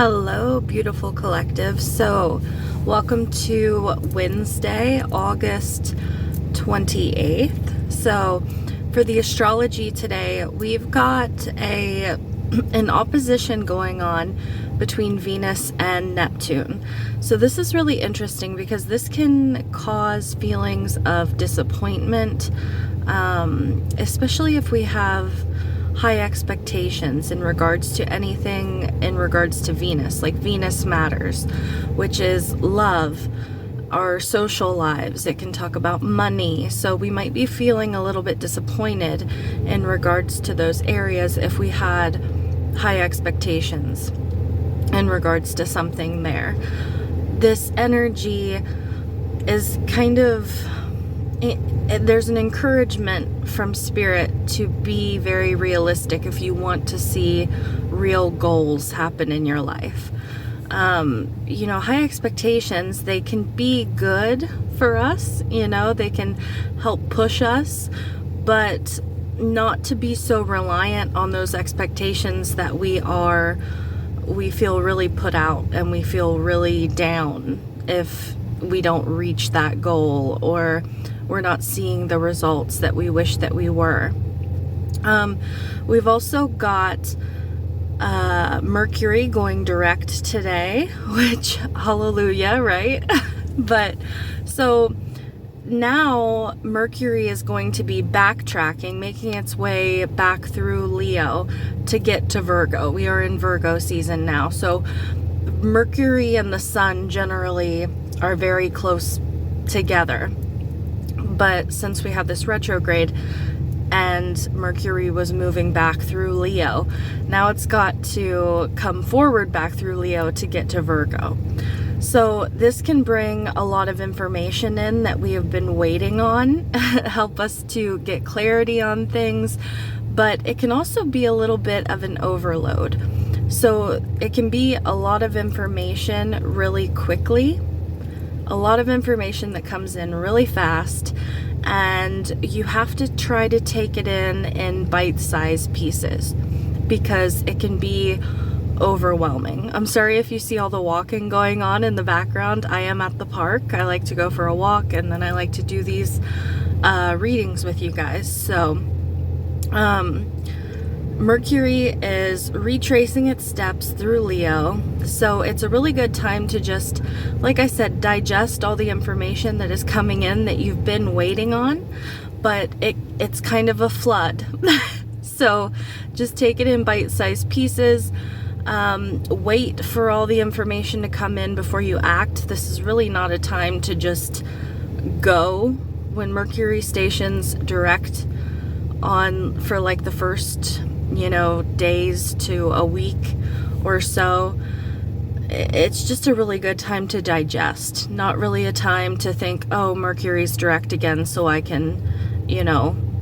Hello, beautiful collective. So, welcome to Wednesday, August 28th. So, for the astrology today, we've got an opposition going on between Venus and Neptune. So this is really interesting because this can cause feelings of disappointment, especially if we have high expectations in regards to anything in regards to Venus, like Venus matters, which is love, our social lives. It can talk about money. So we might be feeling a little bit disappointed in regards to those areas if we had high expectations in regards to something there. This energy is kind of, there's an encouragement from spirit to be very realistic if you want to see real goals happen in your life. High expectations, they can be good for us, they can help push us, but not to be so reliant on those expectations that we feel really put out and we feel really down if we don't reach that goal or we're not seeing the results that we wish that we were. We've also got Mercury going direct today, which, hallelujah, right? But so now Mercury is going to be backtracking, making its way back through Leo to get to Virgo. We are in Virgo season now. So Mercury and the Sun generally are very close together. But since we have this retrograde and Mercury was moving back through Leo, now it's got to come forward back through Leo to get to Virgo. So this can bring a lot of information in that we have been waiting on, help us to get clarity on things, but it can also be a little bit of an overload. So it can be a lot of information really quickly, a lot of information that comes in really fast, and you have to try to take it in bite-sized pieces because it can be overwhelming. I'm sorry if you see all the walking going on in the background. I am at the park. I like to go for a walk and then I like to do these readings with you guys. So Mercury is retracing its steps through Leo. So it's a really good time to just, like I said, digest all the information that is coming in that you've been waiting on, but it's kind of a flood. So just take it in bite-sized pieces. Wait for all the information to come in before you act. This is really not a time to just go. When Mercury stations direct on for like the first, days to a week or so, it's just a really good time to digest. Not really a time to think, oh, Mercury's direct again, so I can,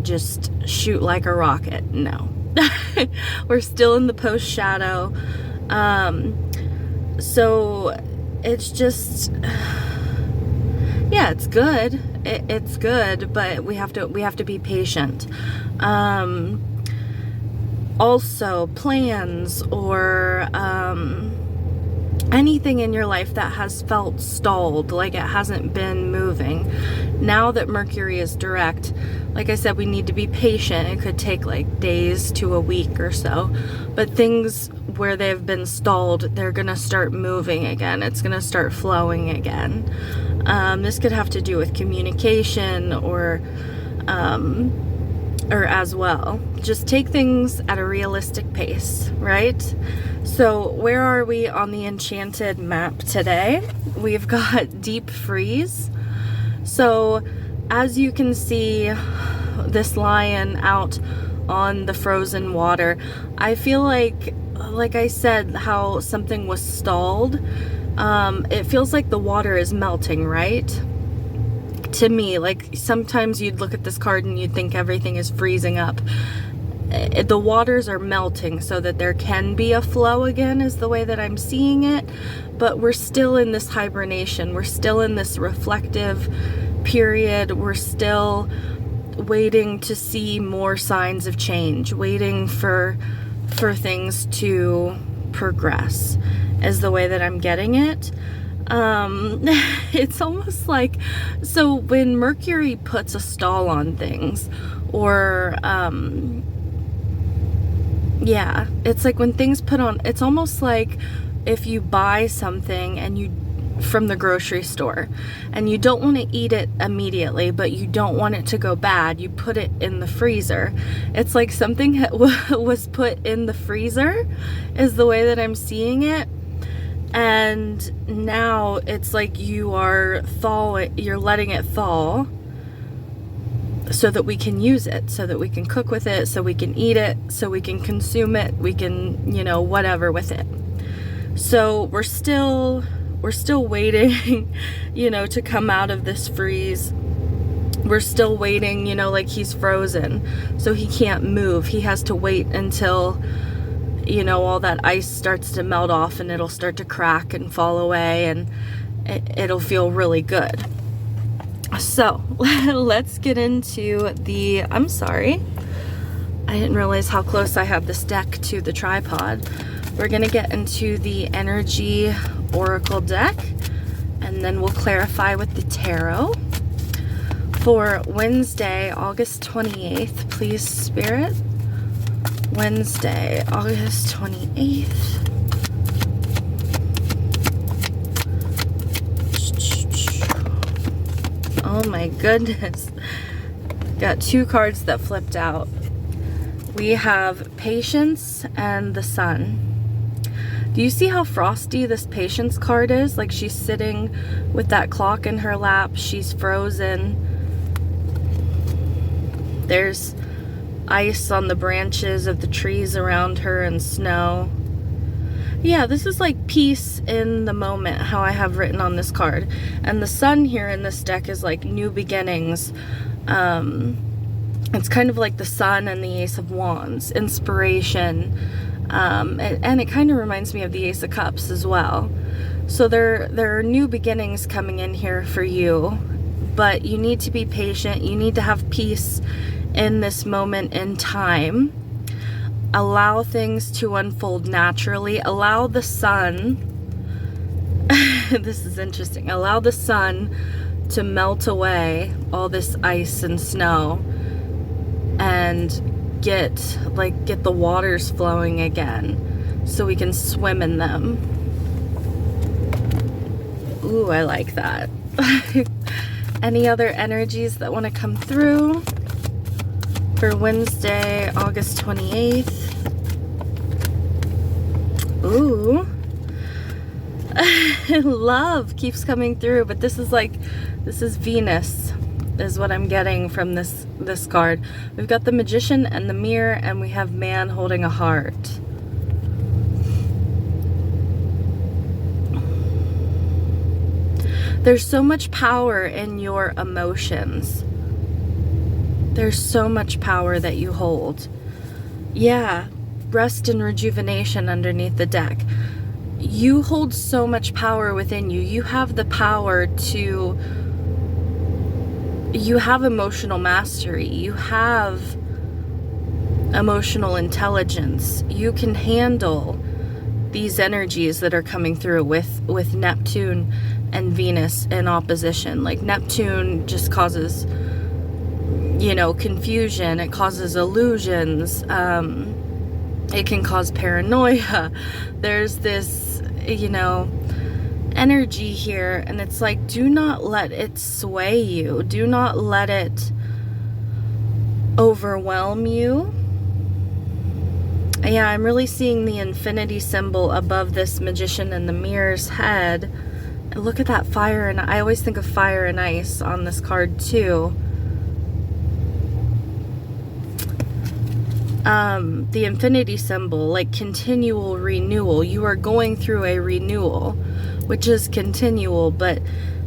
just shoot like a rocket. No. We're still in the post shadow. So it's just, yeah, it's good. It's good, but we have to be patient. Also plans or, anything in your life that has felt stalled, like it hasn't been moving. Now that Mercury is direct, like I said, we need to be patient. It could take like days to a week or so. But things where they've been stalled, they're going to start moving again. It's going to start flowing again. This could have to do with communication or as well. Just take things at a realistic pace, right? So where are we on the enchanted map today? We've got deep freeze. So as you can see this lion out on the frozen water, I feel like I said, how something was stalled. It feels like the water is melting, right? To me, like sometimes you'd look at this card and you'd think everything is freezing up. The waters are melting so that there can be a flow again, is the way that I'm seeing it. But we're still in this hibernation. We're still in this reflective period. We're still waiting to see more signs of change, waiting for things to progress. is the way that I'm getting it. It's almost like, so when Mercury puts a stall on things, or yeah, it's like when things put on, it's almost like if you buy something and you from the grocery store and you don't want to eat it immediately, but you don't want it to go bad, you put it in the freezer. It's like something that was put in the freezer is the way that I'm seeing it. And now it's like you're letting it thaw so that we can use it, so that we can cook with it, so we can eat it, so we can consume it, we can, you know, whatever with it. So we're still waiting, you know, to come out of this freeze. We're still waiting, you know, like he's frozen, so he can't move. He has to wait until, you know, all that ice starts to melt off and it'll start to crack and fall away, and it'll feel really good. So let's get into the, I'm sorry, I didn't realize how close I have this deck to the tripod. We're gonna get into the energy oracle deck, and then we'll clarify with the tarot. For Wednesday, August 28th, please, Spirit. Wednesday, August 28th. Oh my goodness. Got two cards that flipped out. We have Patience and the Sun. Do you see how frosty this Patience card is? Like she's sitting with that clock in her lap. She's frozen. There's ice on the branches of the trees around her and snow. Yeah, this is like peace in the moment, how I have written on this card. And the Sun here in this deck is like new beginnings. It's kind of like the Sun and the Ace of Wands, inspiration. And it kind of reminds me of the Ace of Cups as well. So there are new beginnings coming in here for you, but you need to be patient. You need to have peace in this moment in time. Allow things to unfold naturally. Allow the sun, this is interesting, allow the sun to melt away all this ice and snow and get the waters flowing again so we can swim in them. Ooh, I like that. Any other energies that want to come through for Wednesday, August 28th? Ooh. Love keeps coming through, but this is Venus is what I'm getting from this card. We've got the Magician and the Mirror, and we have Man holding a heart. There's so much power in your emotions. There's so much power that you hold. Yeah, rest and rejuvenation underneath the deck. You hold so much power within you. You have the power to... You have emotional mastery. You have emotional intelligence. You can handle these energies that are coming through with Neptune and Venus in opposition. Like Neptune just causes, you know, confusion. It causes illusions. It can cause paranoia. There's this, you know, energy here, and it's like, do not let it sway you. Do not let it overwhelm you. Yeah, I'm really seeing the infinity symbol above this Magician and the Mirror's head. And look at that fire, and I always think of fire and ice on this card too. The infinity symbol, like continual renewal. You are going through a renewal, which is continual, but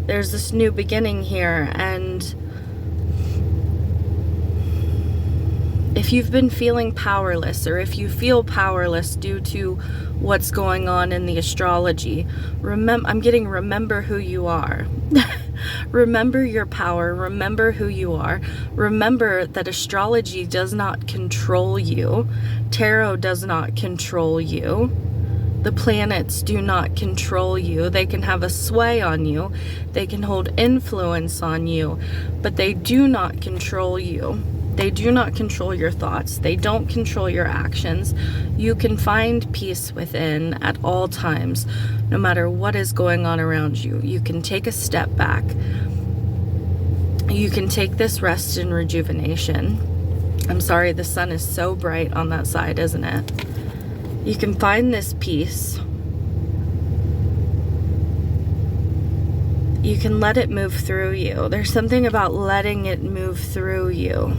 there's this new beginning here. And if you've been feeling powerless, or if you feel powerless due to what's going on in the astrology, remember who you are. Remember your power. Remember who you are. Remember that astrology does not control you. Tarot does not control you. The planets do not control you. They can have a sway on you. They can hold influence on you, but they do not control you. They do not control your thoughts. They don't control your actions. You can find peace within at all times, no matter what is going on around you. You can take a step back. You can take this rest and rejuvenation. I'm sorry, the sun is so bright on that side, isn't it? You can find this peace. You can let it move through you. There's something about letting it move through you.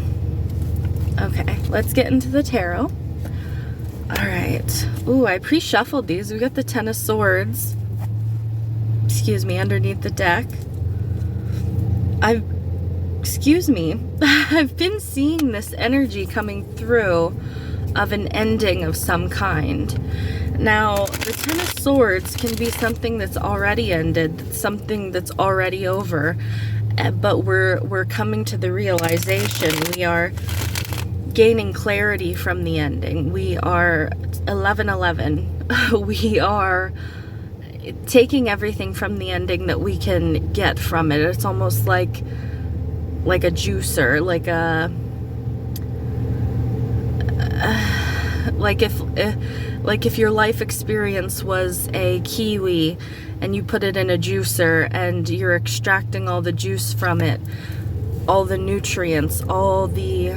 Okay, let's get into the tarot. All right. Ooh, I pre-shuffled these. We got the Ten of Swords. Excuse me, underneath the deck. I've been seeing this energy coming through of an ending of some kind. Now, the Ten of Swords can be something that's already ended, something that's already over, but we're coming to the realization. We are gaining clarity from the ending. We are 11-11. We are taking everything from the ending that we can get from it. It's almost like a juicer, like if your life experience was a kiwi and you put it in a juicer and you're extracting all the juice from it, all the nutrients, all the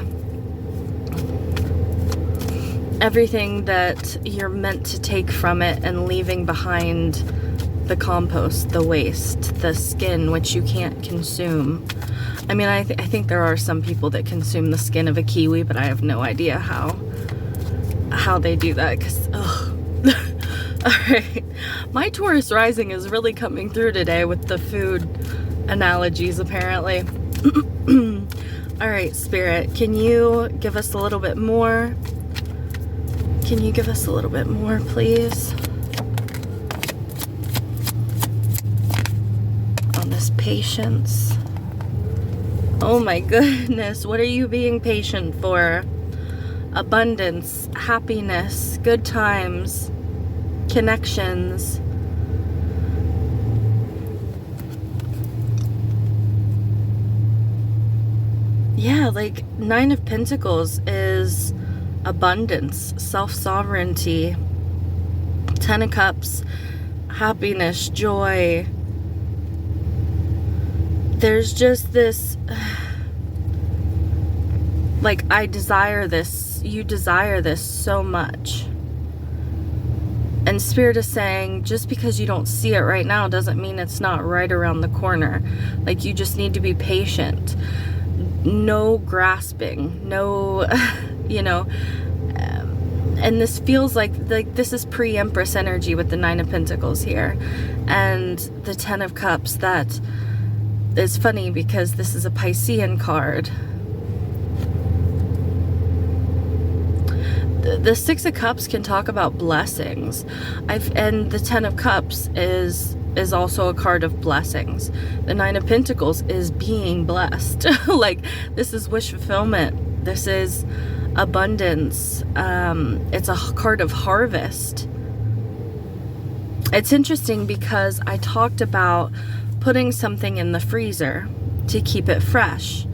everything that you're meant to take from it, and leaving behind the compost, the waste, the skin, which you can't consume. I mean, I think there are some people that consume the skin of a kiwi, but I have no idea how they do that, because, ugh. Alright, my Taurus rising is really coming through today with the food analogies, apparently. Alright, Spirit, can you give us a little bit more? Can you give us a little bit more, please? On this patience. Oh my goodness, what are you being patient for? Abundance, happiness, good times, connections. Yeah, like Nine of Pentacles is abundance, self-sovereignty. Ten of Cups, happiness, joy. There's just this, like, I desire this, you desire this so much. And Spirit is saying, just because you don't see it right now doesn't mean it's not right around the corner. Like, you just need to be patient. No grasping, no, you know, and this feels like this is pre-Empress energy with the Nine of Pentacles here. And the Ten of Cups, that is funny because this is a Piscean card. The Six of Cups can talk about blessings. And the Ten of Cups is also a card of blessings. The Nine of Pentacles is being blessed. Like, this is wish fulfillment. This is abundance. It's a card of harvest. It's interesting because I talked about putting something in the freezer to keep it fresh.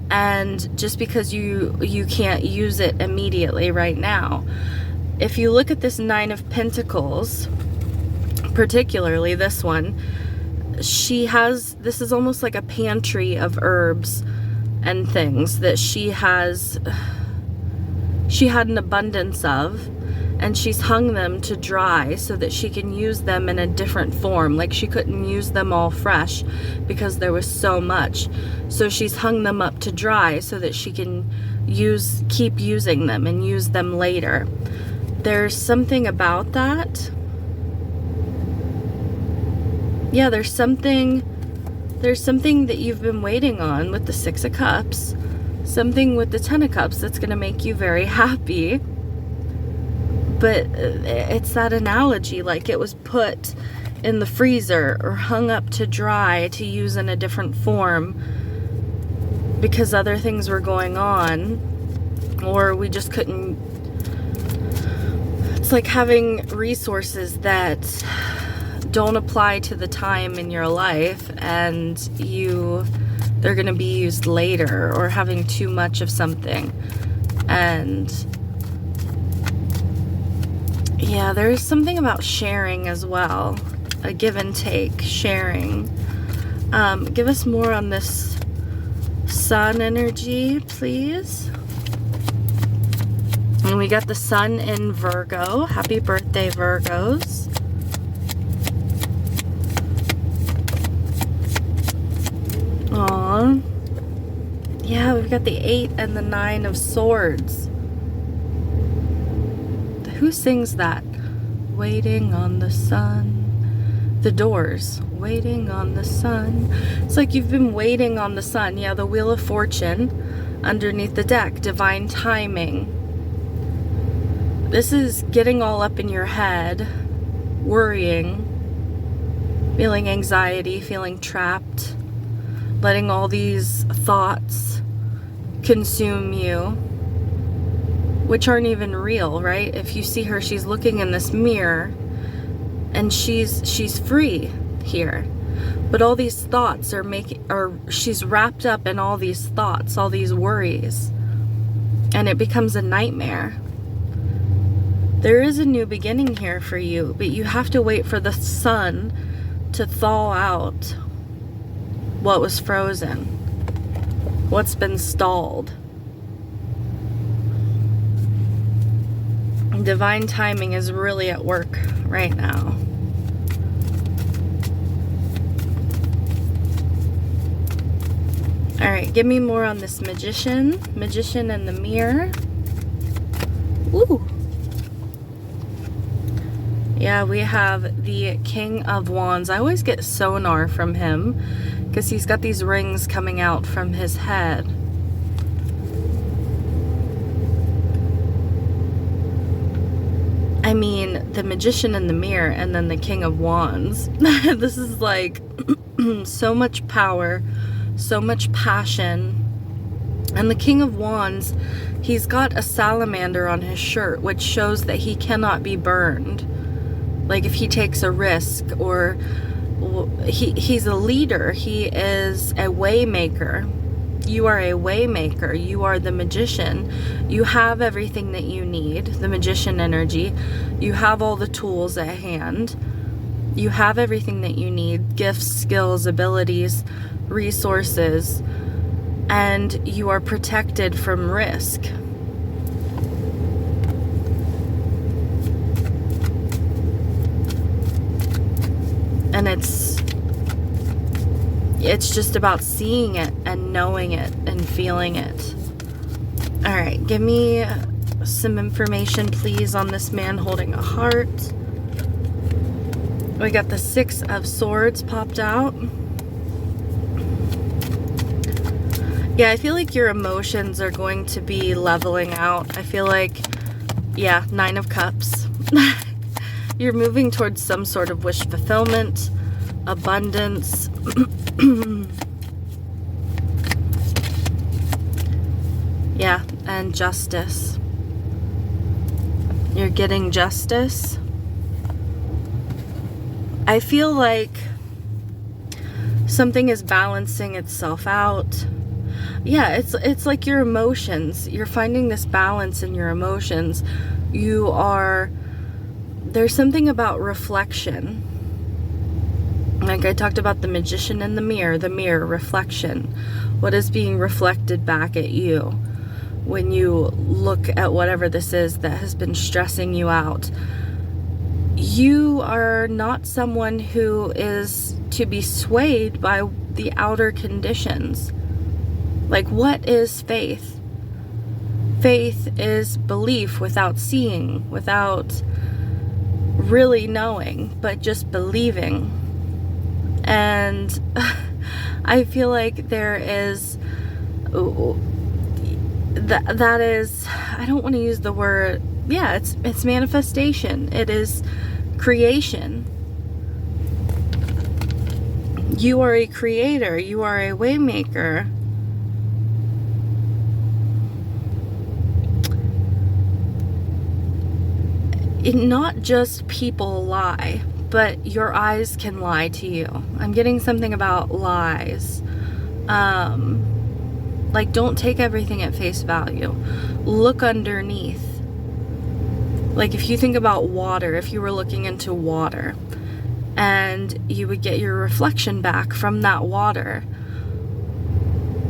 And just because you can't use it immediately right now. If you look at this Nine of Pentacles, particularly this one, this is almost like a pantry of herbs and things that she had an abundance of, and she's hung them to dry so that she can use them in a different form. Like, she couldn't use them all fresh because there was so much. So she's hung them up to dry so that she can keep using them and use them later. There's something about that. Yeah, there's something that you've been waiting on with the Six of Cups. Something with the Ten of Cups that's going to make you very happy. But it's that analogy, like it was put in the freezer or hung up to dry to use in a different form because other things were going on, or we just couldn't like having resources that don't apply to the time in your life, and they're going to be used later, or having too much of something. And yeah, there's something about sharing as well, a give and take, sharing. Give us more on this sun energy, please. And we got the sun in Virgo. Happy birthday, Virgos. Aww. Yeah, we've got the 8 and the 9 of swords. Who sings that? Waiting on the sun. The Doors. Waiting on the sun. It's like you've been waiting on the sun. Yeah, the Wheel of Fortune underneath the deck. Divine timing. This is getting all up in your head, worrying, feeling anxiety, feeling trapped, letting all these thoughts consume you, which aren't even real, right? If you see her, she's looking in this mirror and she's free here. But all these thoughts she's wrapped up in all these thoughts, all these worries, and it becomes a nightmare. There is a new beginning here for you, but you have to wait for the sun to thaw out what was frozen, what's been stalled. Divine timing is really at work right now. All right, give me more on this magician in the mirror. Ooh. Yeah, we have the King of Wands. I always get sonar from him because he's got these rings coming out from his head. I mean, the Magician in the mirror and then the King of Wands. This is like so much power, so much passion. And the King of Wands, he's got a salamander on his shirt, which shows that he cannot be burned. Like if he takes a risk, or he's a leader, he is a way maker. You are a way maker. You are the magician. You have everything that you need, the magician energy. You have all the tools at hand. You have everything that you need, gifts, skills, abilities, resources, and you are protected from risk. And it's just about seeing it and knowing it and feeling it. All right, give me some information, please, on this man holding a heart. We got the 6 of Swords popped out. Yeah, I feel like your emotions are going to be leveling out. I feel like, yeah, 9 of Cups. You're moving towards some sort of wish fulfillment, abundance. Yeah, and justice. You're getting justice. I feel like something is balancing itself out. Yeah, it's like your emotions. You're finding this balance in your emotions. There's something about reflection. Like I talked about the Magician in the mirror, reflection. What is being reflected back at you when you look at whatever this is that has been stressing you out? You are not someone who is to be swayed by the outer conditions. Like, what is faith? Faith is belief without seeing, without really knowing, but just believing. And I feel like there is that is, I don't want to use the word, yeah, it's manifestation. It is creation. You are a creator. You are a way maker. not just people lie, but your eyes can lie to you. I'm getting something about lies. Like, don't take everything at face value. Look underneath. Like, if you think about water, if you were looking into water, and you would get your reflection back from that water,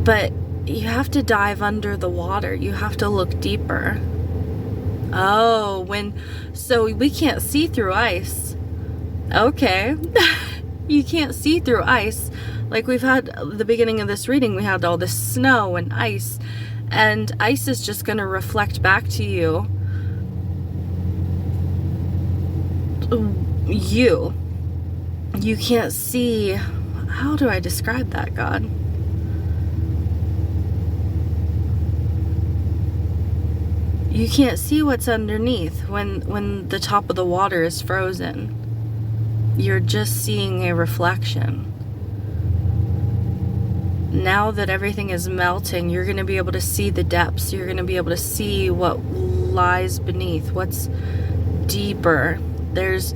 but you have to dive under the water. You have to look deeper. Oh, so we can't see through ice. Okay. You can't see through ice. Like, we've had the beginning of this reading, we had all this snow and ice is just going to reflect back to you. You can't see. How do I describe that, God? You can't see what's underneath when the top of the water is frozen. You're just seeing a reflection. Now that everything is melting, you're going to be able to see the depths. You're going to be able to see what lies beneath, what's deeper. There's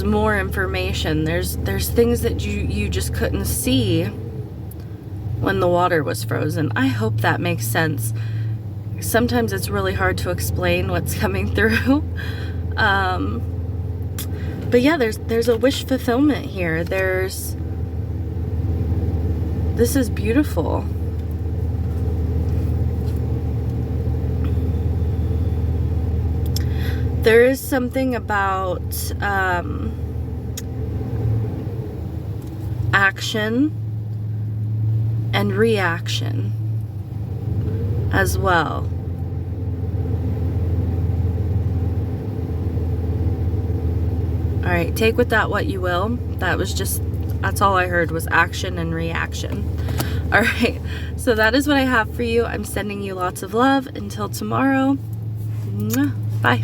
more information. There's things that you just couldn't see when the water was frozen. I hope that makes sense. Sometimes it's really hard to explain what's coming through. But yeah, there's a wish fulfillment here. This is beautiful. There is something about action and reaction as well. All right, take with that what you will. That's all I heard was action and reaction. All right, so that is what I have for you. I'm sending you lots of love. Until tomorrow, bye.